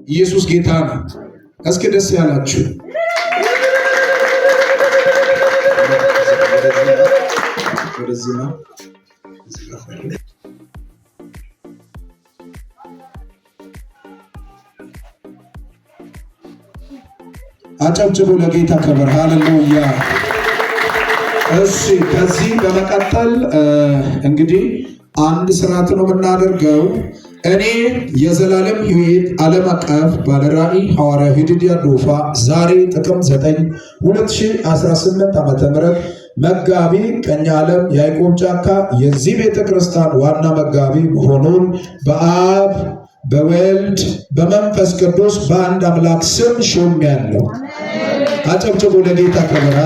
ኢየሱስ ጌታ ነው። እስኪ ደስ ያላችሁ ወደዚህ ነው። አጨብጭቡ ለጌታ ክብር። ሃሌሉያ። እሺ ከዚህ በመቀጠል እንግዲህ አንድ ስርዓት ነው የምናደርገው። እኔ የዘላለም ሕይወት ዓለም አቀፍ ባለራዕይ ሐዋርያ ሂድድያ ዶፋ ዛሬ ጥቅምት 9 2018 ዓ.ም መጋቢ ቀኛለም ያዕቆብ ጫካ የዚህ ቤተክርስቲያን ዋና መጋቢ መሆኑን በአብ በወልድ በመንፈስ ቅዱስ በአንድ አምላክ ስም ሾሜያለሁ። አጨብጭቡ ለጌታ ክብር።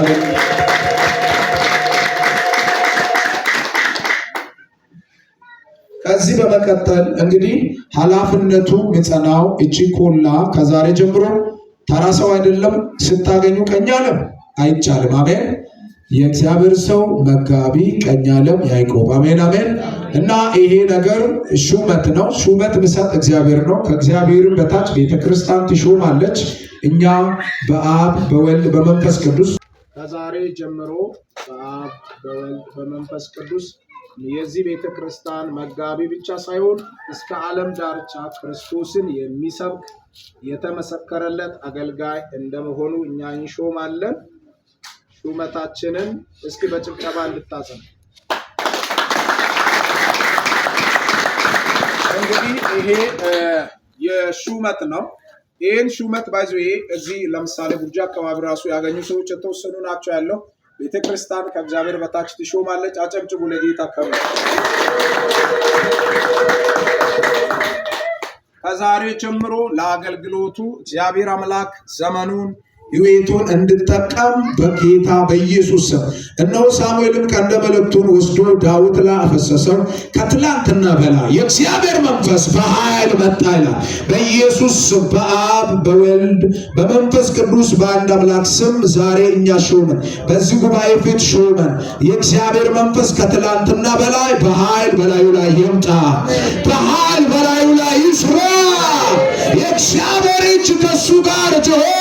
ከዚህ በመቀጠል እንግዲህ ኃላፊነቱ ሚጸናው እቺ ኮላ ከዛሬ ጀምሮ ተራ ሰው አይደለም። ስታገኙ ቀኛለም አይቻልም። አሜን። የእግዚአብሔር ሰው መጋቢ ቀኛለም ያዕቆብ አሜን አሜን። እና ይሄ ነገር ሹመት ነው። ሹመት ምሰጥ እግዚአብሔር ነው። ከእግዚአብሔር በታች ቤተክርስቲያን ትሾማለች። እኛ በአብ በወልድ በመንፈስ ቅዱስ ከዛሬ ጀምሮ በአብ በወልድ በመንፈስ ቅዱስ የዚህ ቤተክርስቲያን መጋቢ ብቻ ሳይሆን እስከ ዓለም ዳርቻ ክርስቶስን የሚሰብክ የተመሰከረለት አገልጋይ እንደመሆኑ እኛ እንሾማለን። ሹመታችንን እስኪ በጭብጨባ እንድታጸኑ። እንግዲህ ይሄ የሹመት ነው። ይሄን ሹመት ባይዞ ይሄ እዚህ ለምሳሌ ቡርጃ አካባቢ ራሱ ያገኙ ሰዎች የተወሰኑ ናቸው ያለው። ቤተክርስቲያን ከእግዚአብሔር በታች ትሾማለች። አጨብጭቡ ለጌታ ክብር። ከዛሬ ጀምሮ ለአገልግሎቱ እግዚአብሔር አምላክ ዘመኑን ሕይወቱን እንድጠቀም በጌታ በኢየሱስ ስም። እነሆ ሳሙኤልም ቀንደ መለከቱን ወስዶ ዳዊት ላይ አፈሰሰው። ከትላንትና በላይ የእግዚአብሔር መንፈስ በኃይል መጣ ይላል። በኢየሱስ ስም በአብ በወልድ በመንፈስ ቅዱስ በአንድ አምላክ ስም ዛሬ እኛ ሾመን፣ በዚህ ጉባኤ ፊት ሾመን። የእግዚአብሔር መንፈስ ከትላንትና በላይ በኃይል በላዩ ላይ ይምጣ፣ በኃይል በላዩ ላይ ይስራ። የእግዚአብሔር እጅ ከሱ ጋር ትሆን።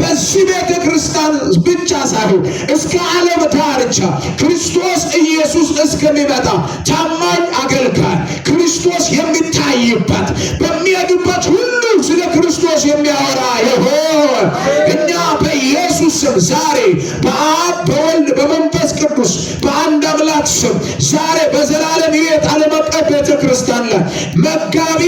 በዚህ ቤተክርስቲያን ብቻ ሳይሆን እስከ ዓለም ዳርቻ ክርስቶስ ኢየሱስ እስከሚመጣ ታማኝ አገልጋይ ክርስቶስ የሚታይበት በሚሄድበት ሁሉ ስለ ክርስቶስ የሚያወራ ይሆን። እኛ በኢየሱስ ስም ዛሬ በአብ በወልድ በመንፈስ ቅዱስ በአንድ አምላክ ስም ዛሬ በዘላለም ሕይወት ዓለም አቀፍ ቤተክርስቲያን ላይ መጋቢ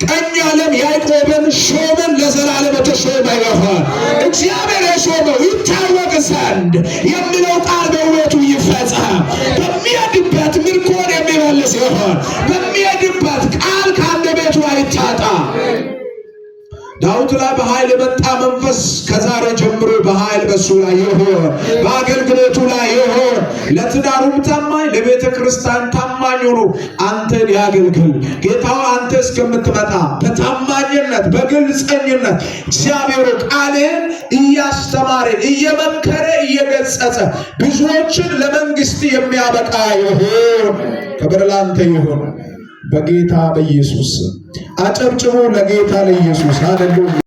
ቀኛለም ያዕቆብን ሾመን። ለዘላለም ተሾመ ይሆን። እግዚአብሔር የሾመው ይታወቅ ዘንድ የሚለው ቃል በሕይወቱ ይፈጸም። በሚሄድበት ምርኮን የሚመልስ ይሆን። በሚሄድበት ቃል ከአንደበቱ አይታጣ። ዳዊት ላይ በኃይል የመጣ መንፈስ ከዛሬ ጀምሮ በኃይል በሱ ላይ ይሆን። በአገልግሎቱ ላይ ይሆን። ለትዳሩም ታማኝ ለቤተ ክርስቲያን ታማኝ ሆኖ አንተን ያገልግል። ጌታው አንተ እስከምትመጣ በታማኝነት በግልጸኝነት እግዚአብሔር ቃልን እያስተማረ እየመከረ እየገጸጸ ብዙዎችን ለመንግስት የሚያበቃ ይሆን። ክብር ላንተ ይሁን በጌታ በኢየሱስ። አጨብጭቡ ለጌታ ለኢየሱስ። ሃሌሉያ።